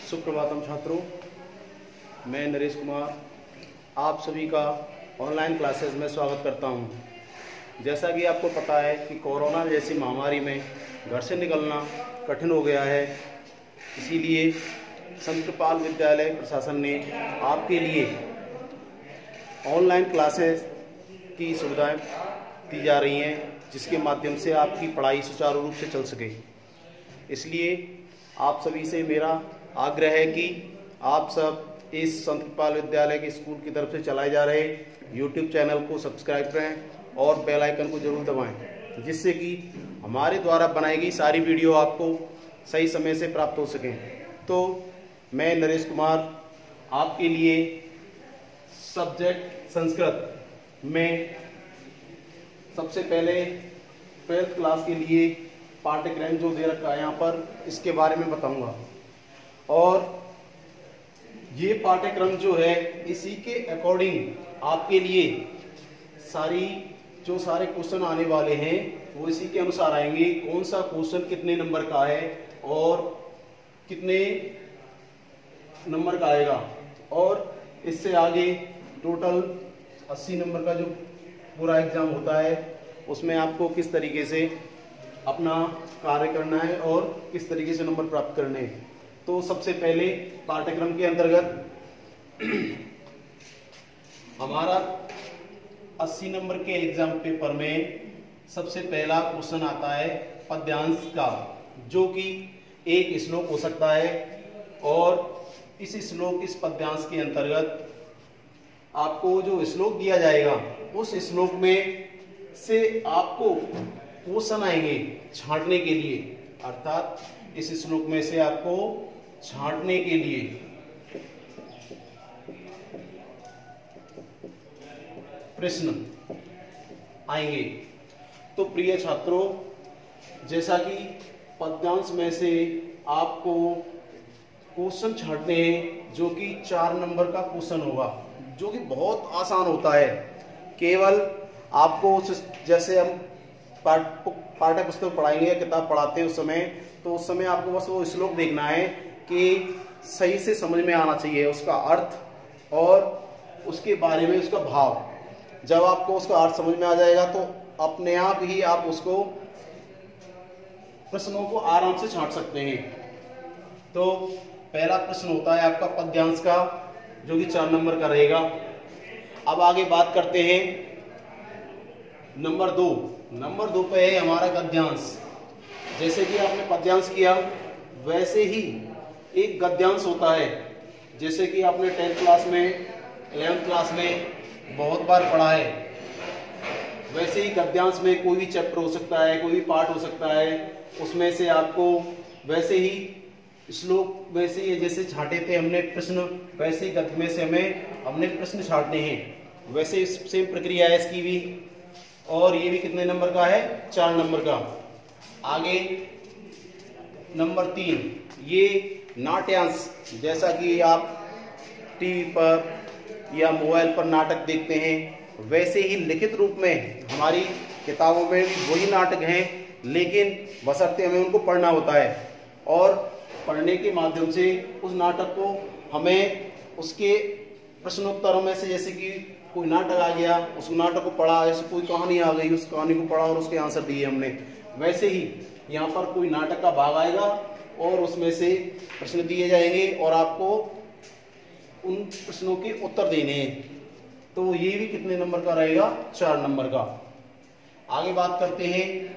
सुप्रभातम छात्रों, मैं नरेश कुमार आप सभी का ऑनलाइन क्लासेस में स्वागत करता हूं। जैसा कि आपको पता है कि कोरोना जैसी महामारी में घर से निकलना कठिन हो गया है, इसीलिए संत कृपाल विद्यालय प्रशासन ने आपके लिए ऑनलाइन क्लासेस की सुविधाएं दी जा रही हैं, जिसके माध्यम से आपकी पढ़ाई सुचारू रूप से चल सके। इसलिए आप सभी से मेरा आग्रह है कि आप सब इस संत कृपाल विद्यालय के स्कूल की तरफ से चलाए जा रहे YouTube चैनल को सब्सक्राइब करें और बेल आइकन को जरूर दबाएं, जिससे कि हमारे द्वारा बनाई गई सारी वीडियो आपको सही समय से प्राप्त हो सकें। तो मैं नरेश कुमार आपके लिए सब्जेक्ट संस्कृत में सबसे पहले 12th क्लास के लिए पाठ्यक्रम जो दे रखा है यहाँ पर, इसके बारे में बताऊंगा। और ये पाठ्यक्रम जो है इसी के अकॉर्डिंग आपके लिए सारे क्वेश्चन आने वाले हैं वो इसी के अनुसार आएंगे। कौन सा क्वेश्चन कितने नंबर का है और कितने नंबर का आएगा, और इससे आगे टोटल 80 नंबर का जो पूरा एग्जाम होता है उसमें आपको किस तरीके से अपना कार्य करना है और किस तरीके से नंबर प्राप्त करने हैं। तो सबसे पहले पाठ्यक्रम के अंतर्गत हमारा 80 नंबर के एग्जाम पेपर में सबसे पहला क्वेश्चन आता है पद्यांश का, जो कि एक श्लोक हो सकता है। और इस पद्यांश के अंतर्गत आपको जो श्लोक दिया जाएगा उस श्लोक में से आपको क्वेश्चन आएंगे छांटने के लिए, अर्थात इस श्लोक में से आपको छांटने के लिए प्रश्न आएंगे। तो प्रिय छात्रों, जैसा कि पद्यांश में से आपको क्वेश्चन छांटने हैं, जो कि 4 नंबर का क्वेश्चन होगा, जो कि बहुत आसान होता है। केवल आपको जैसे हम पाठ्य पुस्तक पढ़ाएंगे या किताब पढ़ाते हैं उस समय आपको बस वो श्लोक देखना है कि सही से समझ में आना चाहिए उसका अर्थ और उसके बारे में उसका भाव। जब आपको उसका अर्थ समझ में आ जाएगा तो अपने आप ही आप उसको प्रश्नों को आराम से छांट सकते हैं। तो पहला प्रश्न होता है आपका पद्यांश का, जो कि 4 नंबर का रहेगा। अब आगे बात करते हैं नंबर 2 पे है हमारा गद्यांश। जैसे कि आपने पद्यांश किया वैसे ही एक गद्यांश होता है, जैसे कि आपने 10th क्लास में 11th क्लास में बहुत बार पढ़ा है। वैसे ही गद्यांश में कोई भी चैप्टर हो सकता है, कोई भी पार्ट हो सकता है, उसमें से आपको वैसे ही श्लोक वैसे ही जैसे छांटे थे हमने प्रश्न, वैसे ही गद्य में से हमने प्रश्न छांटने हैं। वैसे सेम प्रक्रिया है इसकी भी, और ये भी कितने नंबर का है? 4 नंबर का। आगे नंबर 3, ये नाट्यांश। जैसा कि आप टीवी पर या मोबाइल पर नाटक देखते हैं, वैसे ही लिखित रूप में हमारी किताबों में वही नाटक हैं, लेकिन बशर्ते हमें उनको पढ़ना होता है। और पढ़ने के माध्यम से उस नाटक को हमें उसके प्रश्नोत्तरों में से, जैसे कि कोई नाटक आ गया, उस नाटक को पढ़ा, ऐसे कोई कहानी आ गई, उस कहानी को पढ़ा और उसके आंसर दिए हमने। वैसे ही यहाँ पर कोई नाटक का भाग आएगा और उसमें से प्रश्न दिए जाएंगे और आपको उन प्रश्नों के उत्तर देने हैं। तो ये भी कितने नंबर का रहेगा? 4 नंबर का। आगे बात करते हैं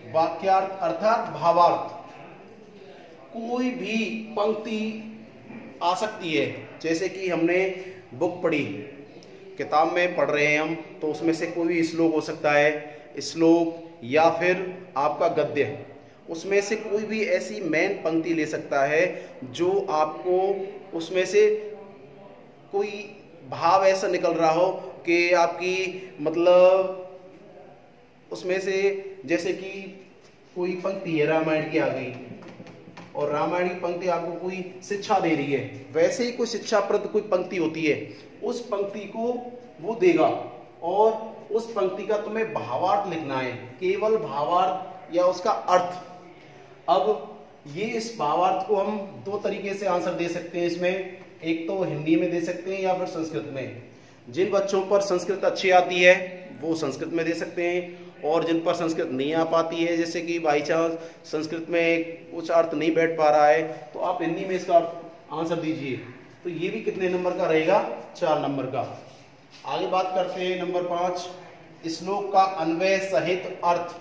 वाक्यार्थ अर्थात भावार्थ। कोई भी पंक्ति आ सकती है, जैसे कि हमने बुक पढ़ी, किताब में पढ़ रहे हैं हम, तो उसमें से कोई भी श्लोक हो सकता है, श्लोक या फिर आपका गद्य, उसमें से कोई भी ऐसी मेन पंक्ति ले सकता है जो आपको उसमें से कोई भाव ऐसा निकल रहा हो कि आपकी मतलब उसमें से, जैसे कि कोई पंक्ति है रामायण की आ गई और रामायण की पंक्ति आपको कोई शिक्षा दे रही है, वैसे ही कोई शिक्षाप्रद कोई पंक्ति होती है, उस पंक्ति को वो देगा और उस पंक्ति का तुम्हें भावार्थ लिखना है, केवल भावार्थ या उसका अर्थ। अब ये इस भावार्थ को हम दो तरीके से आंसर दे सकते हैं इसमें, एक तो हिंदी में दे सकते हैं या फिर संस्कृत में। जिन बच्चों पर संस्कृत अच्छी आती है वो संस्कृत में दे सकते हैं, और जिन पर संस्कृत नहीं आ पाती है, जैसे कि बाई चांस संस्कृत में कुछ अर्थ नहीं बैठ पा रहा है, तो आप हिंदी में इसका आंसर दीजिए। तो ये भी कितने नंबर का रहेगा? 4 नंबर का। आगे बात करते हैं नंबर 5, श्लोक का अन्वय सहित अर्थ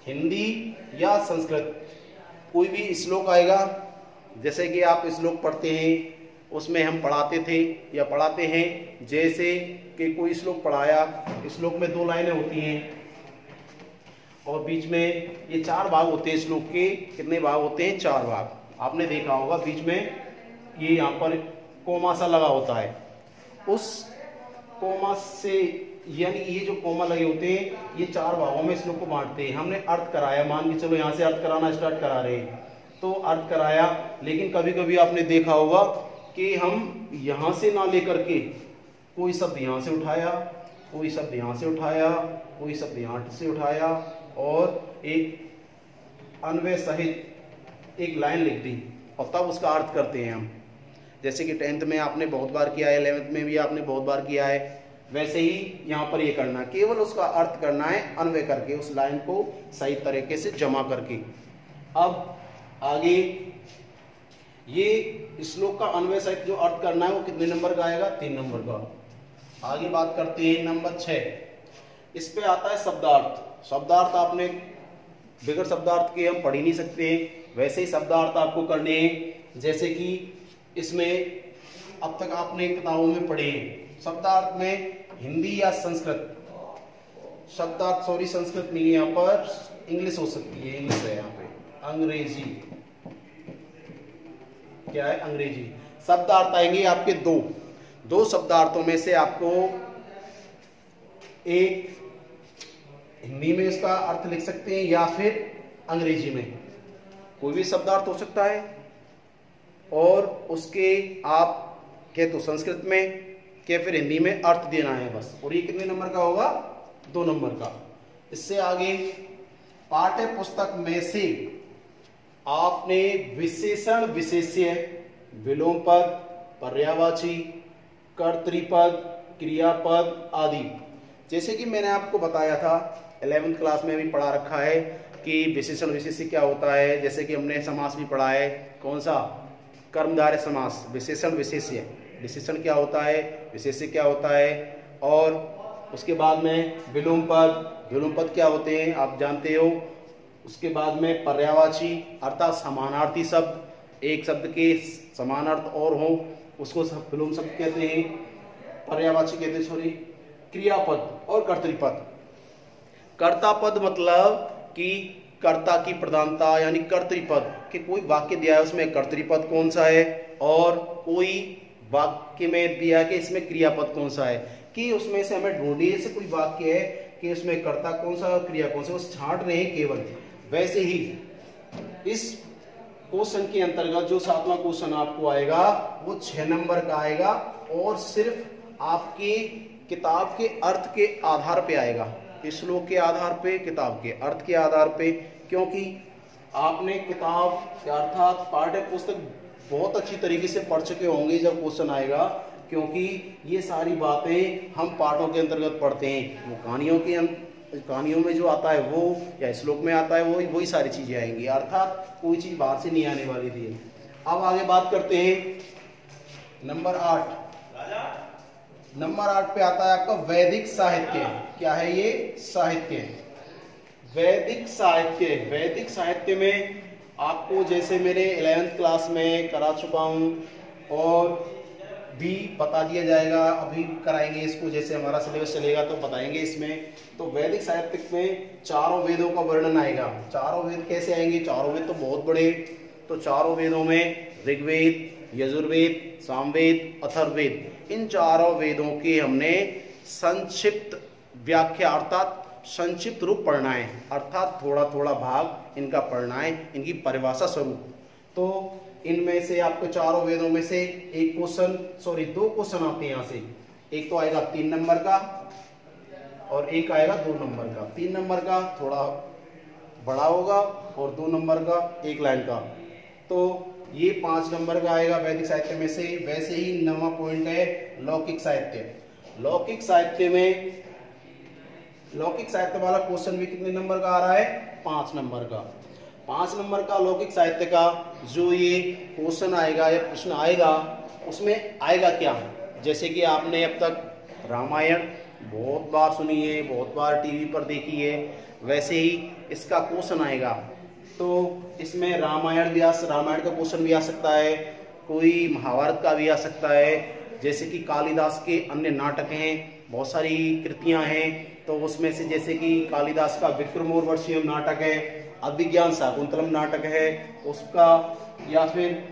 हिंदी या संस्कृत। कोई भी श्लोक आएगा, जैसे कि आप श्लोक पढ़ते हैं, उसमें हम पढ़ाते थे या पढ़ाते हैं, जैसे कि कोई श्लोक पढ़ाया, श्लोक में 2 लाइनें होती हैं और बीच में ये 4 भाग होते हैं। श्लोक के कितने भाग होते हैं? 4 भाग। आपने देखा होगा बीच में ये यहाँ पर कोमा सा लगा होता है, उस कोमा से, यानी ये जो कोमा लगे होते हैं ये 4 भागों में श्लोक को बांटते हैं। हमने अर्थ कराया, मान के चलो यहाँ से अर्थ कराना स्टार्ट करा रहे हैं, तो अर्थ कराया, लेकिन कभी कभी आपने देखा होगा कि हम यहाँ से ना लेकर के कोई शब्द यहाँ से उठाया, कोई शब्द यहाँ से उठाया, कोई शब्द यहाँ से उठाया और एक अन्वय सहित एक लाइन लिख दी और तब उसका अर्थ करते हैं हम। जैसे कि 10th में आपने बहुत बार किया है, 11th में भी आपने बहुत बार किया है, वैसे ही यहाँ पर ये करना, केवल उसका अर्थ करना है अन्वय करके, उस लाइन को सही तरीके से जमा करके। अब आगे ये श्लोक का अन्वय सहित जो अर्थ करना है वो कितने नंबर का आएगा? 3 नंबर का। आगे बात करते हैं नंबर 6, इस पे आता है शब्दार्थ। शब्दार्थ आपने बगैर शब्दार्थ के हम पढ़ ही नहीं सकते हैं, वैसे ही शब्दार्थ आपको करने हैं। जैसे कि इसमें अब तक आपने किताबों में पढ़े हैं, शब्दार्थ में हिंदी या संस्कृत, शब्दार्थ सॉरी संस्कृत नहीं है, यहाँ पर इंग्लिश हो सकती है, इंग्लिश है यहाँ पे, अंग्रेजी, क्या है? अंग्रेजी। शब्दार्थ आएंगे आपके दो शब्दार्थों में से आपको एक हिंदी में इसका अर्थ लिख सकते हैं या फिर अंग्रेजी में, कोई भी शब्दार्थ हो सकता है, और उसके आप क्या तो संस्कृत में क्या फिर हिंदी में अर्थ देना है बस। और ये कितने नंबर का होगा? 2 नंबर का। इससे आगे पाठ्य पुस्तक में से आपने विशेषण विशेष्य, विलोम पद, पर्यायवाची, कर्तृपद, क्रियापद आदि, जैसे कि मैंने आपको बताया था 11th क्लास में भी पढ़ा रखा है कि विशेषण विशेष्य क्या होता है। जैसे कि हमने समास भी पढ़ा है, कौन सा? कर्मधारय समास। विशेषण विशेष्य, विशेषण क्या होता है, विशेष्य क्या होता है, और उसके बाद में विलोम पद, विलोम पद क्या होते हैं आप जानते हो। उसके बाद में पर्यायवाची अर्थात समानार्थी शब्द, एक शब्द के समान अर्थ और हो उसको विलोम शब्द कहते हैं, पर्यायवाची कहते हैं, सॉरी, क्रियापद और कर्तृपद। कर्तापद मतलब कि कर्ता की प्रधानता, यानी कर्तृपद कि कोई वाक्य दिया है उसमें कर्तृपद कौन सा है, और कोई वाक्य में दिया है कि इसमें क्रियापद कौन सा है, कि उसमें से हमें ढूंढिए जैसे कोई वाक्य है कि उसमें कर्ता कौन सा और क्रिया कौन सा, उस छांट रहे हैं केवल। वैसे ही इस क्वेश्चन के अंतर्गत जो 7वां क्वेश्चन आपको आएगा वो 6 नंबर का आएगा, और सिर्फ आपकी किताब के अर्थ के आधार पे आएगा, श्लोक के आधार पे, किताब के अर्थ के आधार पे, क्योंकि आपने किताब अर्थात पाठ्य पुस्तक बहुत अच्छी तरीके से पढ़ चुके होंगे जब क्वेश्चन आएगा, क्योंकि ये सारी बातें हम पाठों के अंतर्गत पढ़ते हैं। वो कहानियों में जो आता है वो, या श्लोक में आता है वो, वही सारी चीजें आएंगी, अर्थात कोई चीज बाहर से नहीं आने वाली थी। अब आगे बात करते हैं नंबर 8। नंबर 8 पे आता है आपका वैदिक साहित्य। क्या है ये? साहित्य। वैदिक साहित्य, वैदिक साहित्य में आपको जैसे मेरे 11th क्लास में करा चुका हूं और भी बता दिया जाएगा, अभी कराएंगे इसको, जैसे हमारा सिलेबस चलेगा तो बताएंगे इसमें। तो वैदिक साहित्य में 4 वेदों का वर्णन आएगा। 4 वेद कैसे आएंगे? 4 वेद तो बहुत बड़े, तो 4 वेदों में ऋग्वेद, यजुर्वेद, सामवेद, अथर्ववेद, इन 4 वेदों की हमने संक्षिप्त व्याख्या अर्थात संक्षिप्त रूप पढ़ना है, अर्थात थोड़ा थोड़ा भाग इनका पढ़ना है, इनकी परिभाषा स्वरूप। तो इनमें से आपको 4 वेदों में से एक क्वेश्चन, सॉरी 2 क्वेश्चन आते हैं यहाँ से। एक तो आएगा 3 नंबर का और एक आएगा 2 नंबर का। 3 नंबर का थोड़ा बड़ा होगा और 2 नंबर का 1 लाइन का। तो ये 5 नंबर का आएगा वैदिक साहित्य में से। वैसे ही 9वां पॉइंट है लौकिक साहित्य। लौकिक साहित्य में लौकिक साहित्य वाला क्वेश्चन भी कितने नंबर का आ रहा है? 5 नंबर का। 5 नंबर का लौकिक साहित्य का जो ये क्वेश्चन आएगा या प्रश्न आएगा, उसमें आएगा क्या? जैसे कि आपने अब तक रामायण बहुत बार सुनी है, बहुत बार टीवी पर देखी है, वैसे ही इसका क्वेश्चन आएगा। तो इसमें रामायण का क्वेश्चन भी आ सकता है, कोई महाभारत का भी आ सकता है, जैसे कि कालिदास के अन्य नाटक हैं, बहुत सारी कृतियां हैं, तो उसमें से जैसे कि कालिदास का विक्रमोर्वशीयम नाटक है, अभिज्ञान शाकुंतलम नाटक है उसका, या फिर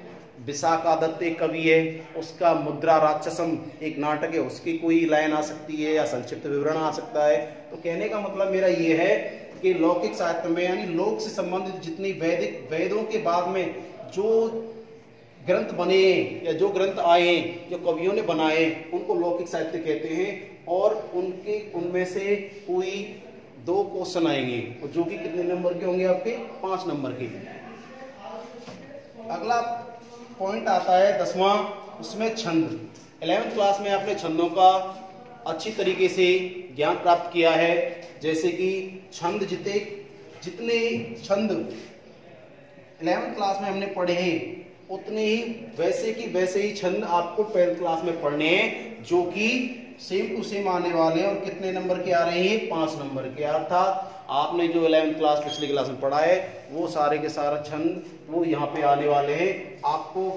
विशाखादत्त एक कवि है उसका मुद्रा राक्षसम एक नाटक है, उसकी कोई लाइन आ सकती है या संक्षिप्त विवरण आ सकता है। तो कहने का मतलब मेरा ये है कि लौकिक साहित्य में यानी लोक से संबंधित जितनी वेदों के बाद में जो ग्रंथ बने या जो ग्रंथ आए, जो कवियों ने बनाए, उनको लौकिक साहित्य कहते हैं। और उनमें से कोई 2 क्वेश्चन आएंगे जो कि कितने नंबर के होंगे? आपके 5 नंबर के। अगला पॉइंट आता है 10वां, उसमें छंद। 11th क्लास में आपने छंदों का अच्छी तरीके से ज्ञान प्राप्त किया है। जैसे कि छंद जितने छंद 11th क्लास में हमने पढ़े हैं, उतने ही वैसे ही छंद आपको 12th क्लास में पढ़ने हैं, जो कि सेम टू सेम आने वाले हैं। और कितने नंबर के आ रहे हैं? 5 नंबर के। अर्थात आपने जो 11th क्लास पिछली क्लास में पढ़ा है, वो सारे के सारे छंद वो यहाँ पे आने वाले हैं। आपको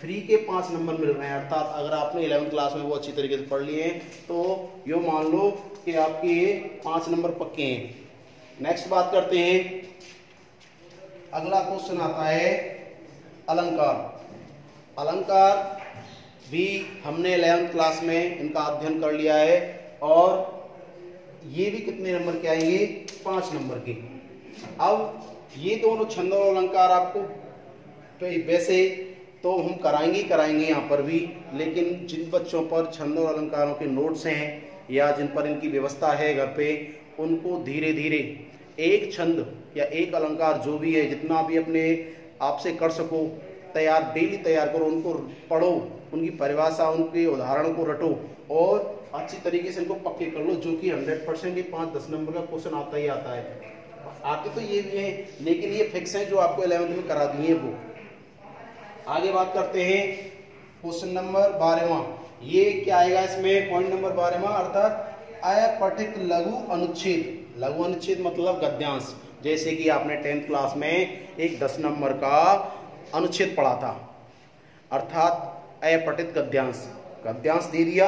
फ्री के 5 नंबर मिल रहे हैं। अर्थात अगर आपने 11th क्लास में वो अच्छी तरीके से पढ़ लिए हैं, तो यो मान लो कि आपके ये 5 नंबर पक्के हैं। नेक्स्ट बात करते हैं, अगला क्वेश्चन आता है अलंकार। अलंकार भी हमने 11th क्लास में इनका अध्ययन कर लिया है, और ये भी कितने नंबर के आएंगे? 5 नंबर के। अब ये दोनों छंद और अलंकार आपको वैसे तो हम कराएंगे यहाँ पर भी, लेकिन जिन बच्चों पर छंद और अलंकारों के नोट्स हैं या जिन पर इनकी व्यवस्था है घर पे, उनको धीरे धीरे एक छंद या एक अलंकार जो भी है, जितना भी अपने आप से कर सको डेली तैयार करो, उनको पढ़ो, उनकी परिभाषा, उनके उदाहरण को रटो और अच्छी तरीके से इनको पक्के कर लो, जो कि 100% ये 5-10 नंबर का क्वेश्चन आता ही आता है। आते तो ये भी है, लेकिन ये फिक्स है जो आपको 11th में करा दिए वो। आगे बात करते हैं क्वेश्चन नंबर 12वां। ये क्या आएगा इसमें? पॉइंट नंबर 12वां, अर्थात अपठित लघु अनुच्छेद। लघु अनुच्छेद मतलब गद्यांश। जैसे कि आपने 10th क्लास में एक 10 नंबर का अनुच्छेद पढ़ा था, अर्थात अपठित गद्यांश। गद्यांश दे दिया,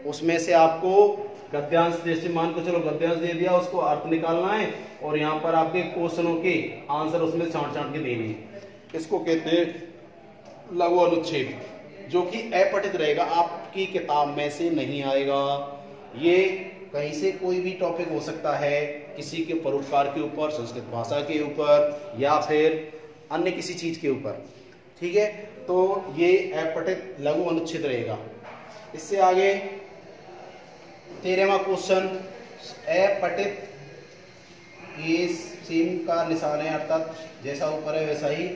उसमें से आपको गद्यांश, जैसे मान को चलो गद्यांश दे दिया, उसको अर्थ निकालना है और यहाँ पर आपके क्वेश्चनों के आंसर उसमें छांट के देने हैं। इसको कहते हैं लघु अनुच्छेद, जो कि अपठित रहेगा, आपकी किताब में से नहीं आएगा। ये कहीं से कोई भी टॉपिक हो सकता है, किसी के परोपकार के ऊपर, संस्कृत भाषा के ऊपर, या फिर अन्य किसी चीज के ऊपर। ठीक है, तो ये अपठित लघु अनुच्छेद रहेगा। इससे आगे 13वां क्वेश्चन, अपठित, ये सेम का निशान है, अर्थात जैसा ऊपर है वैसा ही।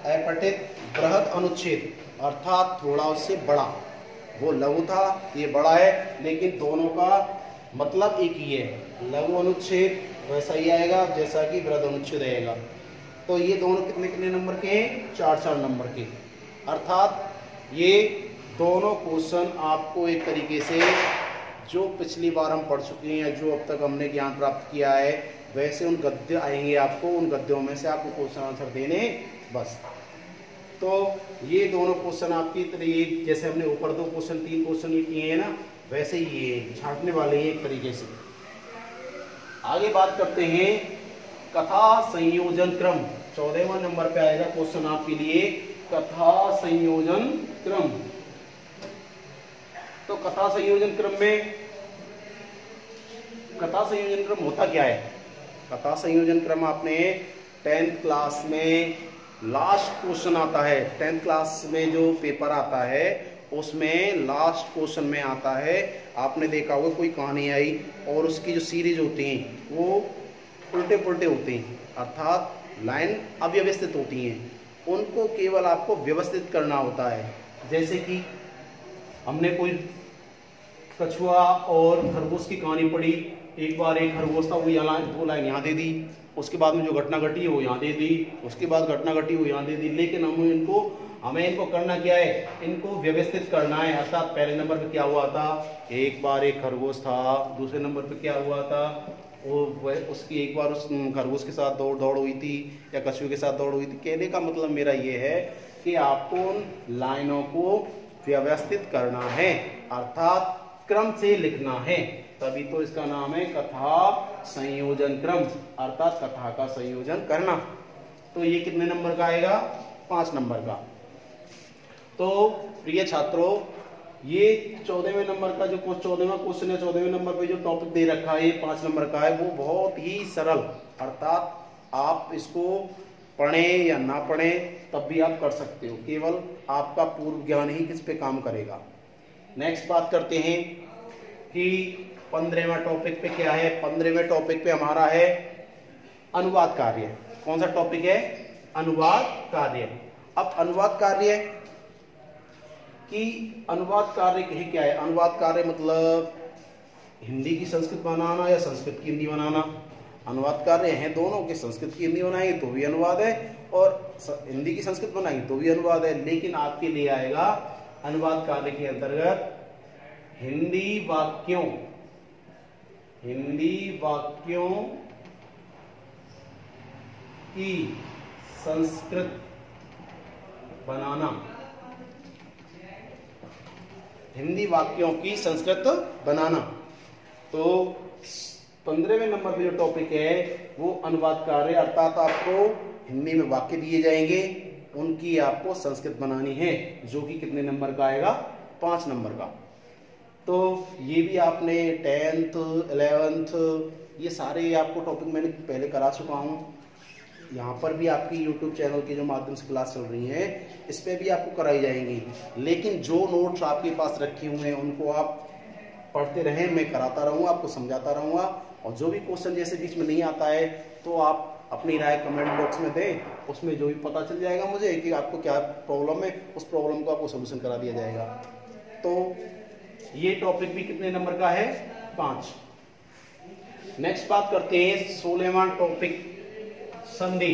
अपठित बृहद अनुच्छेद, अर्थात थोड़ा उससे बड़ा। वो लघु था, ये बड़ा है, लेकिन दोनों का मतलब एक ही है। लघु अनुच्छेद वैसा ही आएगा जैसा कि बृहद अनुच्छेद आएगा। तो ये दोनों कितने कितने नंबर के हैं? 4-4 नंबर के। अर्थात ये दोनों क्वेश्चन आपको एक तरीके से जो पिछली बार हम पढ़ चुके हैं या जो अब तक हमने ज्ञान प्राप्त किया है, वैसे उन गद्य आएंगे आपको, उन गद्यों में से आपको क्वेश्चन आंसर देने बस। तो ये दोनों क्वेश्चन आपकी तरह, जैसे हमने ऊपर 2 क्वेश्चन 3 क्वेश्चन ये किए हैं ना, वैसे ही ये छांटने वाले हैं एक तरीके से। आगे बात करते हैं कथा संयोजन क्रम। 14वां नंबर पे आएगा क्वेश्चन आपके लिए, कथा संयोजन क्रम। तो कथा संयोजन क्रम होता क्या है? कथा संयोजन क्रम आपने 10th क्लास में लास्ट क्वेश्चन आता है। 10th क्लास में जो पेपर आता है उसमें लास्ट क्वेश्चन में आता है, आपने देखा होगा कोई कहानी आई और उसकी जो सीरीज होती हैं वो उल्टे पुल्टे होते हैं, अर्थात लाइन अव्यवस्थित होती हैं। उनको केवल आपको व्यवस्थित करना होता है। जैसे कि हमने कोई कछुआ और खरगोश की कहानी पढ़ी, एक बार एक खरगोश था, वो यहाँ 2 लाइन यहाँ दे दी, उसके बाद में जो घटना घटी वो यहाँ दे दी, उसके बाद घटना घटी वो यहाँ दे दी, लेकिन हमें इनको करना क्या है, इनको व्यवस्थित करना है। अर्थात पहले नंबर पे क्या हुआ था, एक बार एक खरगोश था, दूसरे नंबर पे क्या हुआ था, वो उसकी एक बार उस खरगोश के साथ दौड़ हुई थी या कछुए के साथ दौड़ हुई थी। कहने का मतलब मेरा ये है कि आपको उन लाइनों को व्यवस्थित करना है, अर्थात क्रम से लिखना है, तभी तो इसका नाम है कथा संयोजन क्रम, अर्थात कथा का संयोजन करना। तो ये कितने नंबर का आएगा, 5 नंबर का। तो प्रिय छात्रों, ये 14वें नंबर का जो 14वां क्वेश्चन है, 14वें नंबर पे जो टॉपिक दे रखा है, ये 5 नंबर का है, वो बहुत ही सरल, अर्थात आप इसको पढ़ें या ना पढ़ें तब भी आप कर सकते हो, केवल आपका पूर्व ज्ञान ही किस पे काम करेगा। नेक्स्ट बात करते हैं कि 15वें टॉपिक पे क्या है। 15वें टॉपिक पे हमारा है अनुवाद कार्य। कौन सा टॉपिक है, अनुवाद कार्य। अब अनुवाद कार्य कि अनुवाद कार्य क्या है, अनुवाद कार्य मतलब हिंदी की संस्कृत बनाना या संस्कृत की हिंदी बनाना। अनुवाद कार्य है दोनों के, संस्कृत की हिंदी बनाएंगे तो भी अनुवाद है और हिंदी की संस्कृत बनाएंगे तो भी अनुवाद है, लेकिन आपके लिए आएगा अनुवाद कार्य के अंतर्गत हिंदी वाक्यों की संस्कृत बनाना, हिंदी वाक्यों की संस्कृत बनाना। तो 15वें नंबर पे जो टॉपिक है वो अनुवाद कार्य, अर्थात आपको हिंदी में वाक्य दिए जाएंगे, उनकी आपको संस्कृत बनानी है, जो कि कितने नंबर का आएगा, 5 नंबर का। तो ये भी आपने 10th 11th ये सारे आपको टॉपिक मैंने पहले करा चुका हूँ। यहाँ पर भी आपकी YouTube चैनल के जो माध्यम से क्लास चल रही है, इस पे भी आपको कराई जाएंगी, लेकिन जो नोट्स आपके पास रखे हुए हैं उनको आप पढ़ते रहें, मैं कराता रहूँगा, आपको समझाता रहूँगा। और जो भी क्वेश्चन जैसे बीच में नहीं आता है तो आप अपनी राय कमेंट बॉक्स में दें, उसमें जो भी पता चल जाएगा मुझे कि आपको क्या प्रॉब्लम है, उस प्रॉब्लम को आपको सोल्यूशन करा दिया जाएगा। तो ये टॉपिक भी कितने नंबर का है, 5। नेक्स्ट बात करते हैं 16वां टॉपिक, संधि।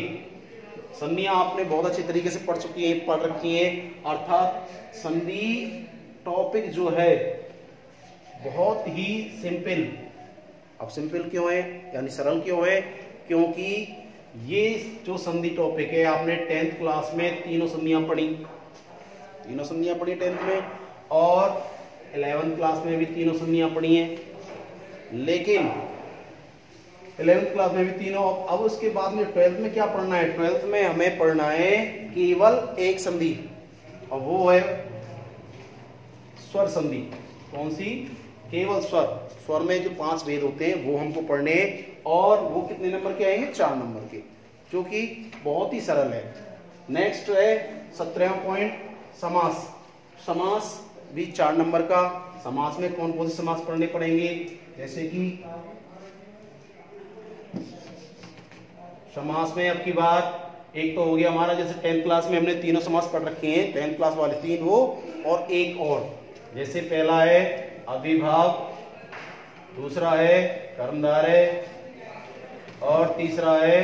संधियां आपने बहुत अच्छी तरीके से पढ़ रखी हैं, अर्थात संधि टॉपिक जो है बहुत ही सिंपल। अब सिंपल क्यों है, यानी सरल क्यों है, क्योंकि ये जो संधि टॉपिक है आपने 10th क्लास में तीनों संधियां पढ़ी 10th में, और 11th क्लास में भी तीनों संधियां पढ़ी हैं, लेकिन 11th क्लास में भी तीनों। अब उसके बाद में 12th में क्या पढ़ना है, 12th में हमें पढ़ना है केवल एक संधि, और वो है स्वर संधि। कौन सी, केवल स्वर में जो 5 भेद होते हैं वो हमको पढ़ने हैं, और वो कितने नंबर के आएंगे, 4 नंबर के, जो कि बहुत ही सरल है। नेक्स्ट है 17वां पॉइंट, समास। समास भी 4 नंबर का। समास में कौन कौन से समास पढ़ने पड़ेंगे, जैसे कि समास में अब की बात एक तो हो गया हमारा, जैसे 10th क्लास में हमने तीनों समास पढ़ रखे हैं, 10th क्लास वाले 3 वो और एक और, जैसे पहला है अविभाव, दूसरा है कर्मधारय, और तीसरा है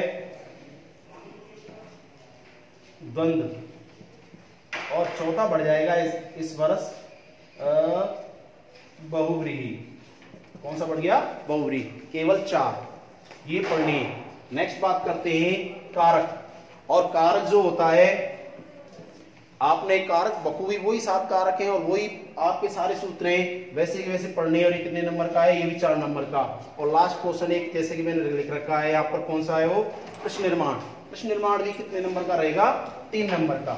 द्वंद्व, और चौथा बढ़ जाएगा इस वर्ष बहुव्रीहि। कौन सा बढ़ गया, बहुव्रीहि। केवल 4 ये पढ़ने। नेक्स्ट बात करते हैं कारक। और कारक जो होता है, आपने कारक बखूबी वही 7 कारक हैं और वही आपके सारे सूत्र हैं, वैसे के वैसे पढ़ने। और ये कितने नंबर का है, ये भी 4 नंबर का। और लास्ट क्वेश्चन एक जैसे कि मैंने लिख रखा है यहाँ पर, कौन सा है वो, प्रश्न निर्माण। प्रश्न निर्माण भी कितने नंबर का रहेगा, 3 नंबर का।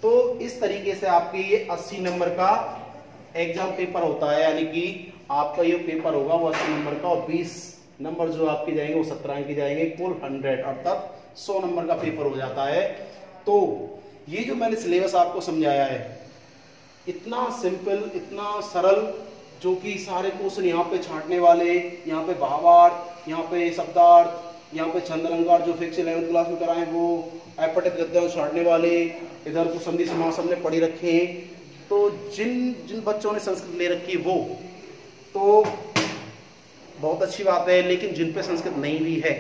तो इस तरीके से आपके ये 80 नंबर का एग्जाम पेपर होता है, यानी कि आपका ये पेपर होगा वो 80 नंबर का, और 20 नंबर जो आपके जाएंगे वो 17 अंक के जाएंगे, कुल 100, अर्थात 100 नंबर का पेपर हो जाता है। तो ये जो मैंने सिलेबस आपको समझाया है, इतना सिंपल, इतना सरल, जो कि सारे क्वेश्चन यहाँ पे छांटने वाले, यहाँ पे भावार्थ, यहाँ पे शब्दार्थ, यहाँ पे छंद अलंकार जो फिक्स 11th क्लास में कराए वो अपठित गद्यांश छाड़ने वाले, इधर तो संधि समास हमने पढ़ी रखे हैं। तो जिन बच्चों ने संस्कृत ले रखी है वो तो बहुत अच्छी बात है, लेकिन जिन पे संस्कृत नहीं भी है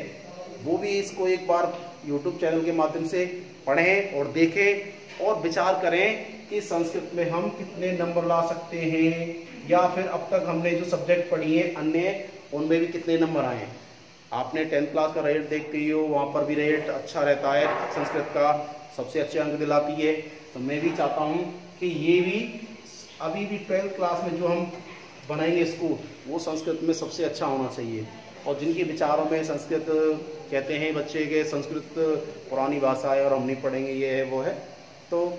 वो भी इसको एक बार YouTube चैनल के माध्यम से पढ़ें और देखें और विचार करें कि संस्कृत में हम कितने नंबर ला सकते हैं, या फिर अब तक हमने जो सब्जेक्ट पढ़ी है अन्य उनमें भी कितने नंबर आए हैं। आपने 10th क्लास का रिजल्ट देखते ही हो, वहाँ पर भी रिजल्ट अच्छा रहता है, संस्कृत का सबसे अच्छे अंक दिलाती है। तो मैं भी चाहता हूँ कि ये भी अभी भी 12th क्लास में जो हम बनाएंगे स्कूल वो संस्कृत में सबसे अच्छा होना चाहिए। और जिनके विचारों में संस्कृत कहते हैं बच्चे के संस्कृत पुरानी भाषा है और हम नहीं पढ़ेंगे, ये है वो है, तो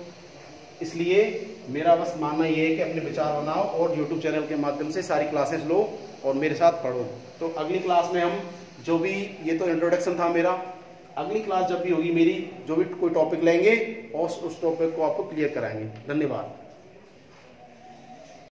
इसलिए मेरा बस मानना ये है कि अपने विचार बनाओ और YouTube चैनल के माध्यम से सारी क्लासेस लो और मेरे साथ पढ़ो। तो अगली क्लास में हम जो भी, ये तो इंट्रोडक्शन था मेरा, अगली क्लास जब भी होगी मेरी जो भी कोई टॉपिक लेंगे और उस टॉपिक को आपको क्लियर कराएंगे। धन्यवाद।